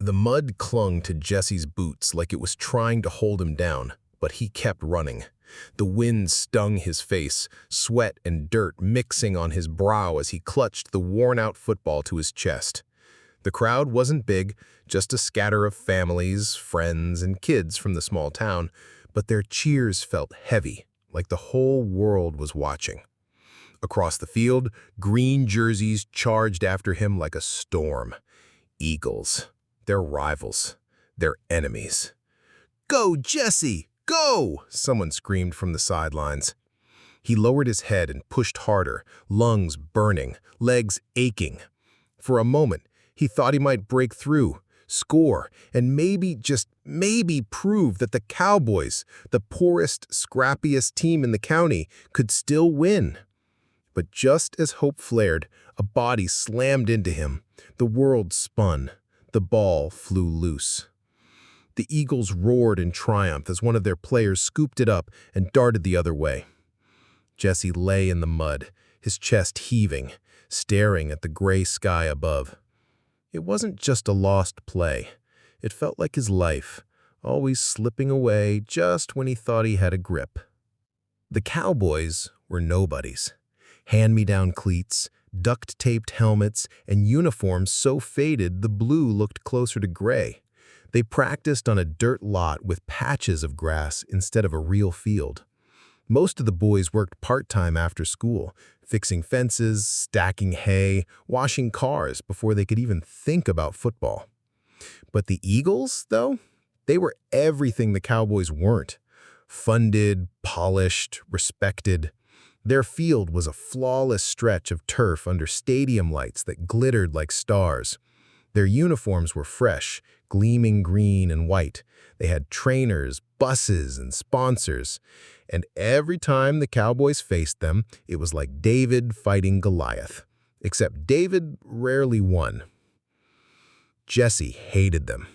The mud clung to Jesse's boots like it was trying to hold him down, but he kept running. The wind stung his face, sweat and dirt mixing on his brow as he clutched the worn-out football to his chest. The crowd wasn't big, just a scatter of families, friends, and kids from the small town, but their cheers felt heavy, like the whole world was watching. Across the field, green jerseys charged after him like a storm. Eagles, their rivals, their enemies. "Go, Jesse! Go!" someone screamed from the sidelines. He lowered his head and pushed harder, lungs burning, legs aching. For a moment, he thought he might break through, score, and maybe, just maybe, prove that the Cowboys, the poorest, scrappiest team in the county, could still win. But just as hope flared, a body slammed into him. The world spun. The ball flew loose. The Eagles roared in triumph as one of their players scooped it up and darted the other way. Jesse lay in the mud, his chest heaving, staring at the gray sky above. It wasn't just a lost play. It felt like his life, always slipping away just when he thought he had a grip. The Cowboys were nobodies. Hand-me-down cleats, duct-taped helmets, and uniforms so faded the blue looked closer to gray. They practiced on a dirt lot with patches of grass instead of a real field. Most of the boys worked part-time after school, fixing fences, stacking hay, washing cars before they could even think about football. But the Eagles, though, they were everything the Cowboys weren't. Funded, polished, respected. Their field was a flawless stretch of turf under stadium lights that glittered like stars. Their uniforms were fresh, gleaming green and white. They had trainers, buses, and sponsors. And every time the Cowboys faced them, it was like David fighting Goliath. Except David rarely won. Jesse hated them.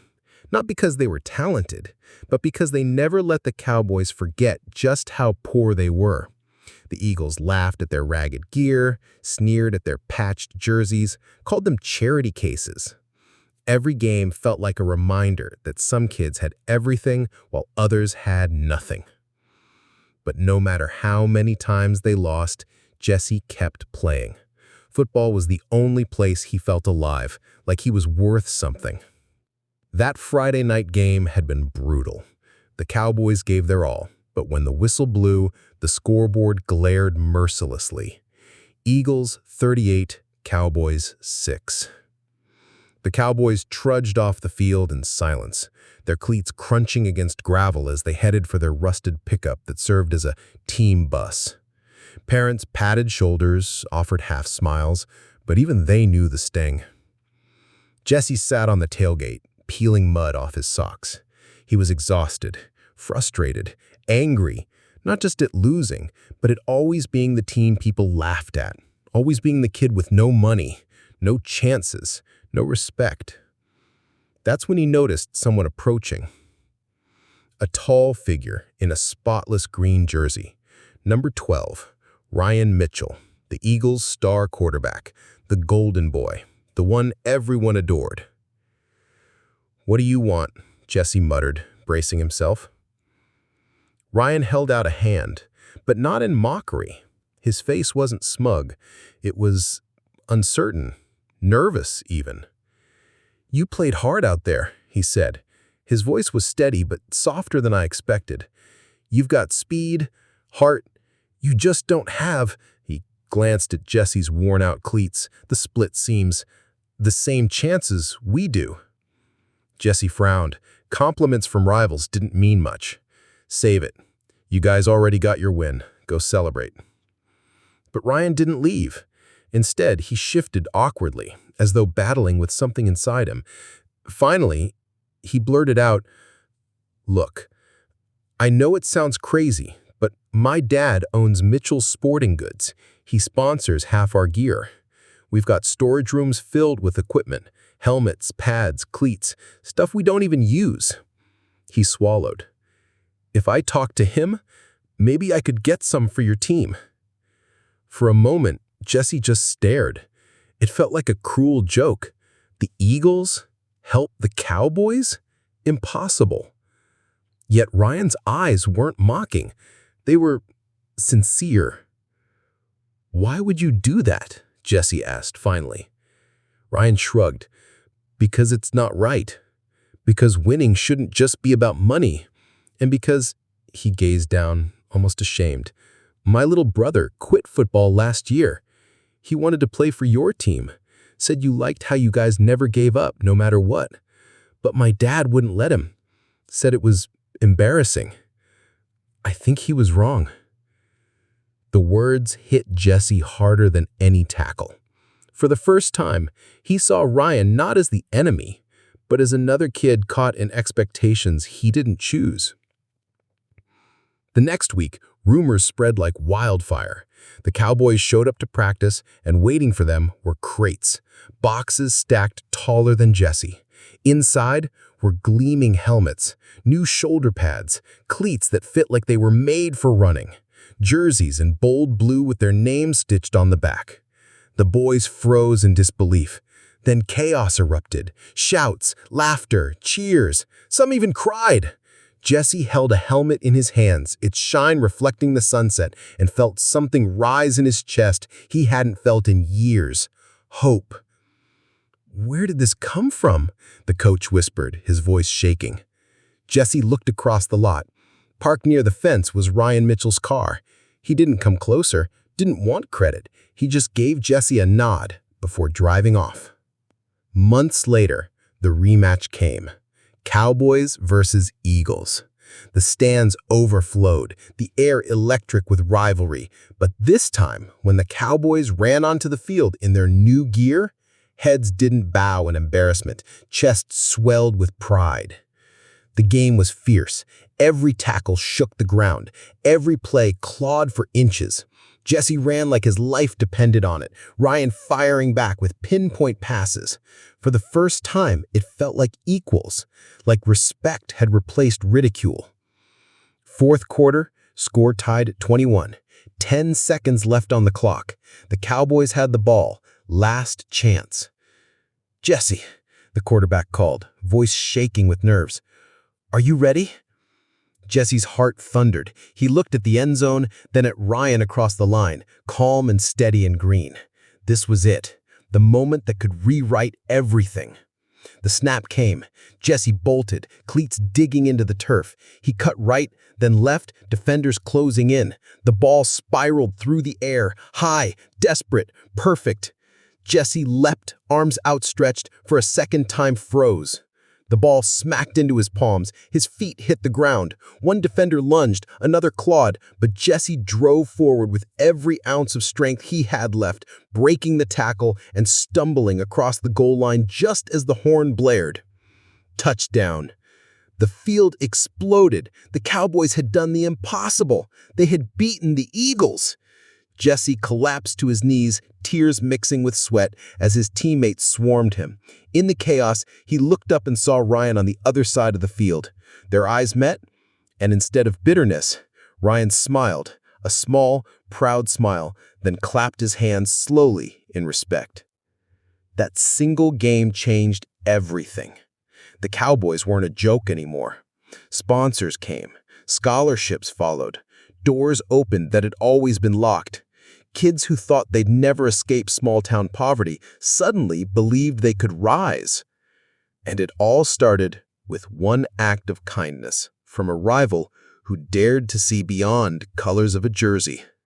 Not because they were talented, but because they never let the Cowboys forget just how poor they were. The Eagles laughed at their ragged gear, sneered at their patched jerseys, called them charity cases. Every game felt like a reminder that some kids had everything while others had nothing. But no matter how many times they lost, Jesse kept playing. Football was the only place he felt alive, like he was worth something. That Friday night game had been brutal. The Cowboys gave their all, but when the whistle blew, the scoreboard glared mercilessly. Eagles 38, Cowboys 6. The Cowboys trudged off the field in silence, their cleats crunching against gravel as they headed for their rusted pickup that served as a team bus. Parents patted shoulders, offered half smiles, but even they knew the sting. Jesse sat on the tailgate, peeling mud off his socks. He was exhausted, frustrated, angry, not just at losing, but at always being the team people laughed at, always being the kid with no money, no chances, no respect. That's when he noticed someone approaching. A tall figure in a spotless green jersey. Number 12, Ryan Mitchell, the Eagles' star quarterback, the golden boy, the one everyone adored. "What do you want?" Jesse muttered, bracing himself. Ryan held out a hand, but not in mockery. His face wasn't smug. It was uncertain, nervous even. "You played hard out there," he said. His voice was steady but softer than I expected. "You've got speed, heart. You just don't have—" He glanced at Jesse's worn-out cleats, the split seams. "The same chances we do." Jesse frowned. Compliments from rivals didn't mean much. "Save it. You guys already got your win. Go celebrate." But Ryan didn't leave. Instead, he shifted awkwardly, as though battling with something inside him. Finally, he blurted out, "Look, I know it sounds crazy, but my dad owns Mitchell's Sporting Goods. He sponsors half our gear. We've got storage rooms filled with equipment, helmets, pads, cleats, stuff we don't even use." He swallowed. "If I talk to him, maybe I could get some for your team." For a moment, Jesse just stared. It felt like a cruel joke. The Eagles? Help the Cowboys? Impossible. Yet Ryan's eyes weren't mocking. They were sincere. "Why would you do that?" Jesse asked finally. Ryan shrugged. "Because it's not right. Because winning shouldn't just be about money. And because," he gazed down, almost ashamed, "my little brother quit football last year. He wanted to play for your team. Said you liked how you guys never gave up, no matter what. But my dad wouldn't let him. Said it was embarrassing. I think he was wrong." The words hit Jesse harder than any tackle. For the first time, he saw Ryan not as the enemy, but as another kid caught in expectations he didn't choose. The next week, rumors spread like wildfire. The Cowboys showed up to practice, and waiting for them were crates, boxes stacked taller than Jesse. Inside were gleaming helmets, new shoulder pads, cleats that fit like they were made for running, jerseys in bold blue with their names stitched on the back. The boys froze in disbelief. Then chaos erupted. Shouts, laughter, cheers. Some even cried. Jesse held a helmet in his hands, its shine reflecting the sunset, and felt something rise in his chest he hadn't felt in years. Hope. "Where did this come from?" the coach whispered, his voice shaking. Jesse looked across the lot. Parked near the fence was Ryan Mitchell's car. He didn't come closer, didn't want credit. He just gave Jesse a nod before driving off. Months later, the rematch came. Cowboys versus Eagles. The stands overflowed, the air electric with rivalry. But this time, when the Cowboys ran onto the field in their new gear, heads didn't bow in embarrassment, chests swelled with pride. The game was fierce. Every tackle shook the ground. Every play clawed for inches. Jesse ran like his life depended on it, Ryan firing back with pinpoint passes. For the first time, it felt like equals, like respect had replaced ridicule. Fourth quarter, score tied at 21. 10 seconds left on the clock. The Cowboys had the ball. Last chance. "Jesse," the quarterback called, voice shaking with nerves. "Are you ready?" Jesse's heart thundered. He looked at the end zone, then at Ryan across the line, calm and steady and green. This was it, the moment that could rewrite everything. The snap came. Jesse bolted, cleats digging into the turf. He cut right, then left, defenders closing in. The ball spiraled through the air, high, desperate, perfect. Jesse leapt, arms outstretched, for a second time froze. The ball smacked into his palms. His feet hit the ground. One defender lunged, another clawed, but Jesse drove forward with every ounce of strength he had left, breaking the tackle and stumbling across the goal line just as the horn blared. Touchdown. The field exploded. The Cowboys had done the impossible. They had beaten the Eagles. Jesse collapsed to his knees, tears mixing with sweat as his teammates swarmed him. In the chaos, he looked up and saw Ryan on the other side of the field. Their eyes met, and instead of bitterness, Ryan smiled, a small, proud smile, then clapped his hands slowly in respect. That single game changed everything. The Cowboys weren't a joke anymore. Sponsors came. Scholarships followed. Doors opened that had always been locked. Kids who thought they'd never escape small-town poverty suddenly believed they could rise. And it all started with one act of kindness from a rival who dared to see beyond colors of a jersey.